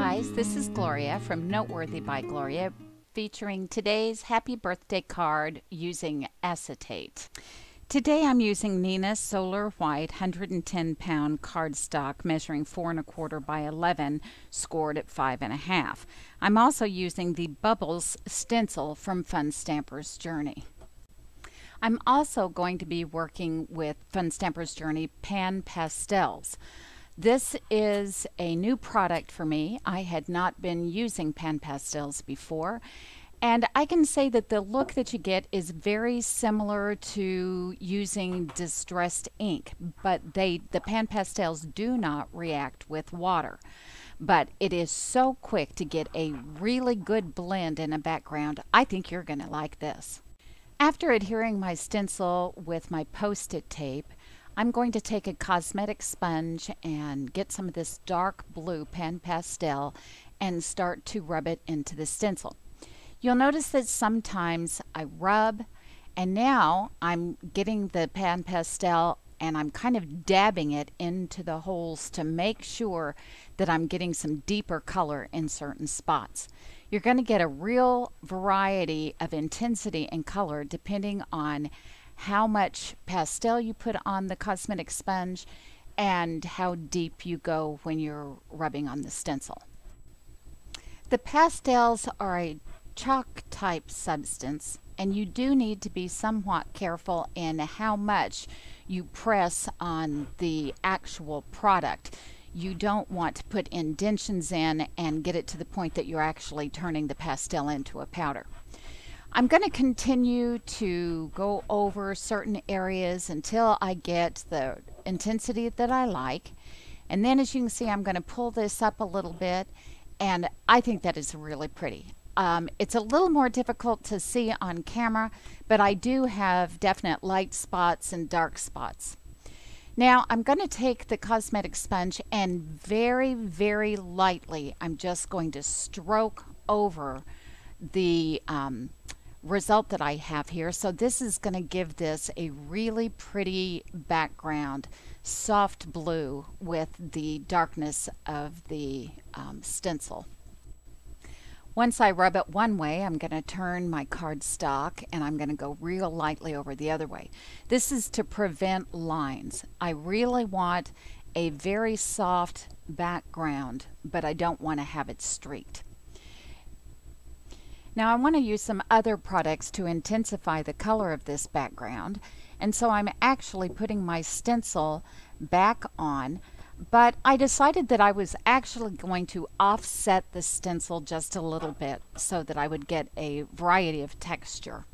guys, this is Gloria from Noteworthy by Gloria, featuring today's happy birthday card using acetate. Today I'm using Neenah Solar White 110-pound cardstock measuring 4 1/4 by 11, scored at 5 1/2. I'm also using the Bubbles stencil from Fun Stamper's Journey. I'm also going to be working with Fun Stamper's Journey Pan Pastels. This is a new product for me. I had not been using pan pastels before, and I can say that the look that you get is very similar to using distressed ink, but the pan pastels do not react with water. But it is so quick to get a really good blend in a background. I think you're going to like this. After adhering my stencil with my Post-it tape, I'm going to take a Cosmetic sponge and get some of this dark blue pan pastel and start to rub it into the stencil. You'll notice that sometimes I rub, and now I'm getting the pan pastel and I'm kind of dabbing it into the holes to make sure that I'm getting some deeper color in certain spots. You're going to get a real variety of intensity and color depending on how much pastel you put on the Cosmetic sponge and how deep you go when you're rubbing on the stencil. The pastels are a chalk type substance, and you do need to be somewhat careful in how much you press on the actual product. You don't want to put indentions in and get it to the point that you're actually turning the pastel into a powder. I'm going to continue to go over certain areas until I get the intensity that I like. And then as you can see, I'm going to pull this up a little bit, and I think that is really pretty. It's a little more difficult to see on camera, but I do have definite light spots and dark spots. Now I'm going to take the Cosmetic sponge and very, very lightly, I'm just going to stroke over the result that I have here. So this is going to give this a really pretty background, soft blue with the darkness of the stencil. Once I rub it one way, I'm going to turn my cardstock and I'm going to go real lightly over the other way. This is to prevent lines. I really want a very soft background, but I don't want to have it streaked. Now I want to use some other products to intensify the color of this background, and so I'm actually putting my stencil back on, but I decided that I was actually going to offset the stencil just a little bit so that I would get a variety of texture.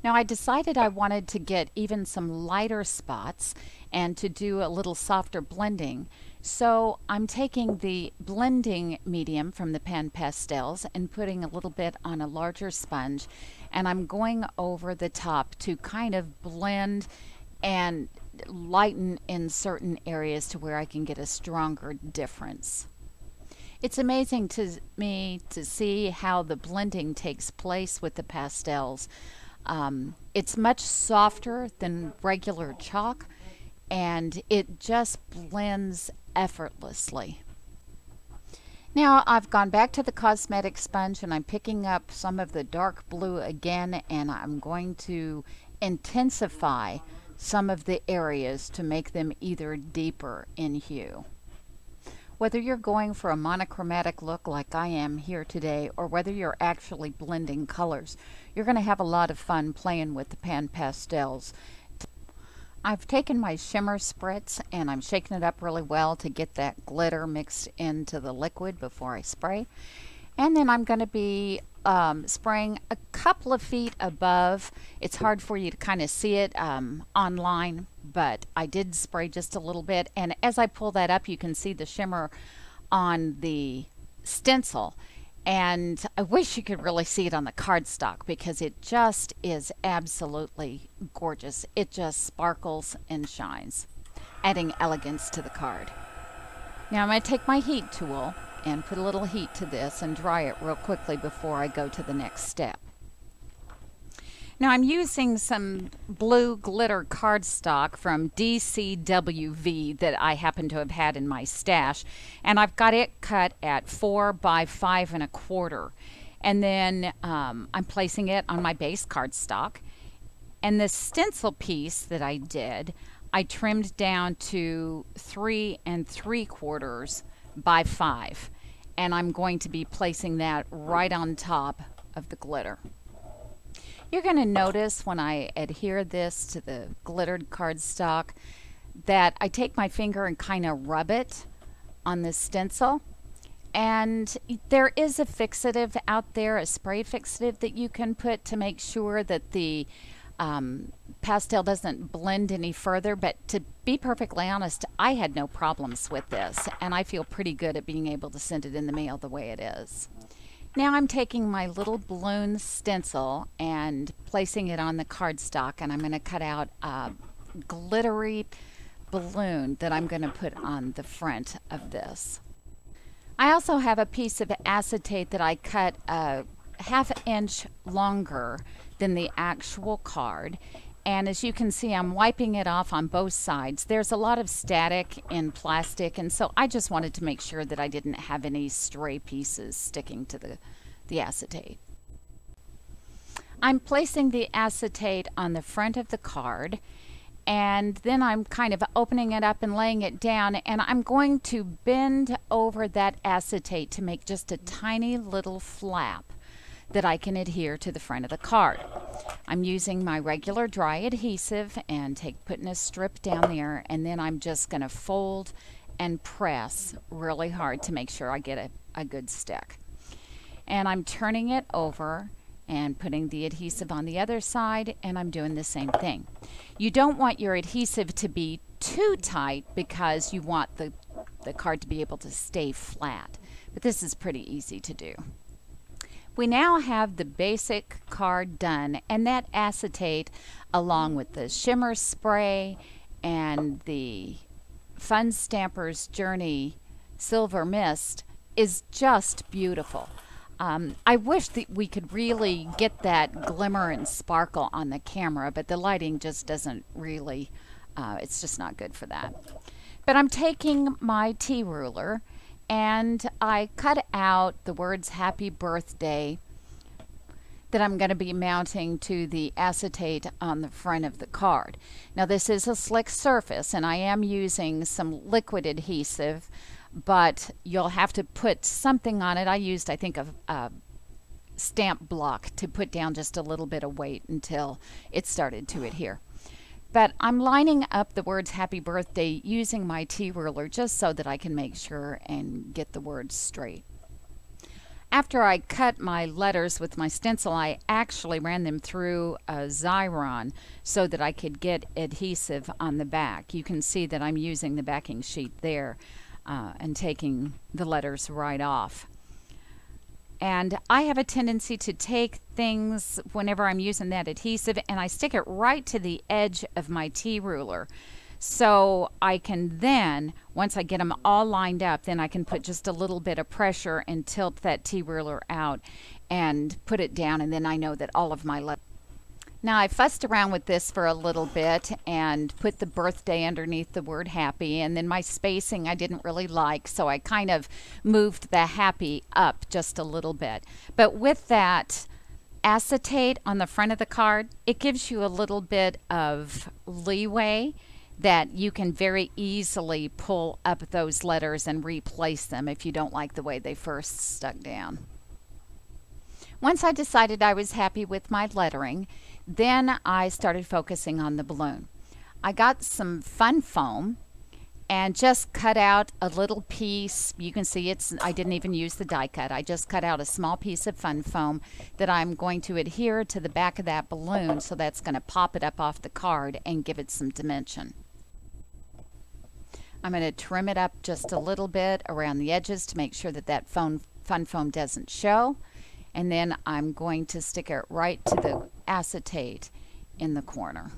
Now I decided I wanted to get even some lighter spots and to do a little softer blending. So I'm taking the blending medium from the pan pastels and putting a little bit on a larger sponge, and I'm going over the top to kind of blend and lighten in certain areas to where I can get a stronger difference. It's amazing to me to see how the blending takes place with the pastels. It's much softer than regular chalk, and it just blends effortlessly. Now I've gone back to the Cosmetic sponge and I'm picking up some of the dark blue again, and I'm going to intensify some of the areas to make them either deeper in hue. Whether you're going for a monochromatic look like I am here today, or whether you're actually blending colors, you're going to have a lot of fun playing with the pan pastels. I've taken my Shimmer Spritz and I'm shaking it up really well to get that glitter mixed into the liquid before I spray. And then I'm going to be spraying a couple of feet above. It's hard for you to kind of see it online, but I did spray just a little bit. And as I pull that up, you can see the shimmer on the stencil. And I wish you could really see it on the cardstock because it just is absolutely gorgeous. It just sparkles and shines, adding elegance to the card. Now I'm going to take my heat tool and put a little heat to this and dry it real quickly before I go to the next step. Now I'm using some blue glitter cardstock from DCWV that I happen to have had in my stash, and I've got it cut at 4 by 5 1/4. And then I'm placing it on my base cardstock. And the stencil piece that I did, I trimmed down to 3 3/4 by 5. And I'm going to be placing that right on top of the glitter. You're going to notice when I adhere this to the glittered cardstock that I take my finger and kind of rub it on the stencil. And there is a fixative out there, a spray fixative that you can put to make sure that the pastel doesn't blend any further. But to be perfectly honest, I had no problems with this, and I feel pretty good at being able to send it in the mail the way it is. Now I'm taking my little balloon stencil and placing it on the cardstock, and I'm going to cut out a glittery balloon that I'm going to put on the front of this. I also have a piece of acetate that I cut a 1/2 inch longer than the actual card. And as you can see, I'm wiping it off on both sides. There's a lot of static in plastic, and so I just wanted to make sure that I didn't have any stray pieces sticking to the acetate. I'm placing the acetate on the front of the card, and then I'm kind of opening it up and laying it down, and I'm going to bend over that acetate to make just a tiny little flap that I can adhere to the front of the card. I'm using my regular dry adhesive and putting a strip down there, and then I'm just going to fold and press really hard to make sure I get a good stick. And I'm turning it over and putting the adhesive on the other side, and I'm doing the same thing. You don't want your adhesive to be too tight because you want the card to be able to stay flat, but this is pretty easy to do. We now have the basic card done, and that acetate, along with the shimmer spray and the Fun Stampers Journey Silver Mist, is just beautiful. I wish that we could really get that glimmer and sparkle on the camera, but the lighting just doesn't really, it's just not good for that. But I'm taking my tea ruler, and I cut out the words Happy Birthday that I'm going to be mounting to the acetate on the front of the card. Now this is a slick surface, and I am using some liquid adhesive, but you'll have to put something on it. I used, I think, a stamp block to put down just a little bit of weight until it started to adhere. But I'm lining up the words Happy Birthday using my tea ruler just so that I can make sure and get the words straight. After I cut my letters with my stencil, I actually ran them through a Xyron so that I could get adhesive on the back. You can see that I'm using the backing sheet there and taking the letters right off. And I have a tendency to take things whenever I'm using that adhesive, and I stick it right to the edge of my tea ruler. So I can then, once I get them all lined up, then I can put just a little bit of pressure and tilt that tea ruler out and put it down, and then I know that all of my letters. Now I fussed around with this for a little bit and put the birthday underneath the word happy, and then my spacing I didn't really like, so I kind of moved the happy up just a little bit. But with that acetate on the front of the card, it gives you a little bit of leeway that you can very easily pull up those letters and replace them if you don't like the way they first stuck down. Once I decided I was happy with my lettering, then I started focusing on the balloon. I got some fun foam and just cut out a little piece. You can see I didn't even use the die cut. I just cut out a small piece of fun foam that I'm going to adhere to the back of that balloon, so that's going to pop it up off the card and give it some dimension. I'm going to trim it up just a little bit around the edges to make sure that that fun foam doesn't show. And then I'm going to stick it right to the acetate in the corner.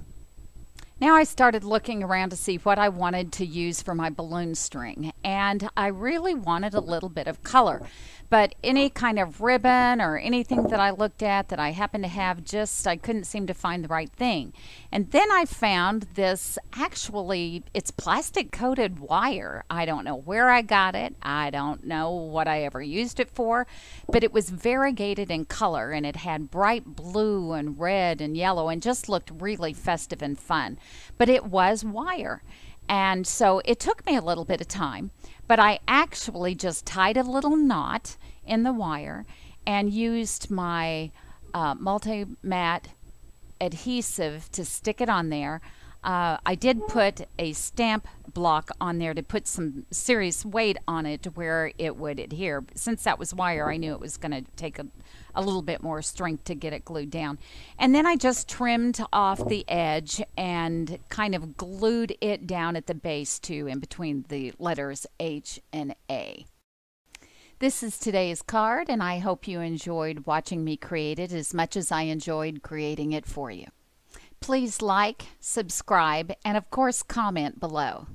Now I started looking around to see what I wanted to use for my balloon string, and I really wanted a little bit of color. But any kind of ribbon or anything that I looked at that I happened to have, just I couldn't seem to find the right thing. And then I found this, actually it's plastic coated wire. I don't know where I got it. I don't know what I ever used it for, but it was variegated in color, and it had bright blue and red and yellow and just looked really festive and fun. But it was wire. And so it took me a little bit of time, but I actually just tied a little knot in the wire and used my multi-matte adhesive to stick it on there. I did put a stamp block on there to put some serious weight on it to where it would adhere. Since that was wire, I knew it was going to take a little bit more strength to get it glued down. And then I just trimmed off the edge and kind of glued it down at the base too, in between the letters H and A. This is today's card, and I hope you enjoyed watching me create it as much as I enjoyed creating it for you. Please like, subscribe, and of course comment below.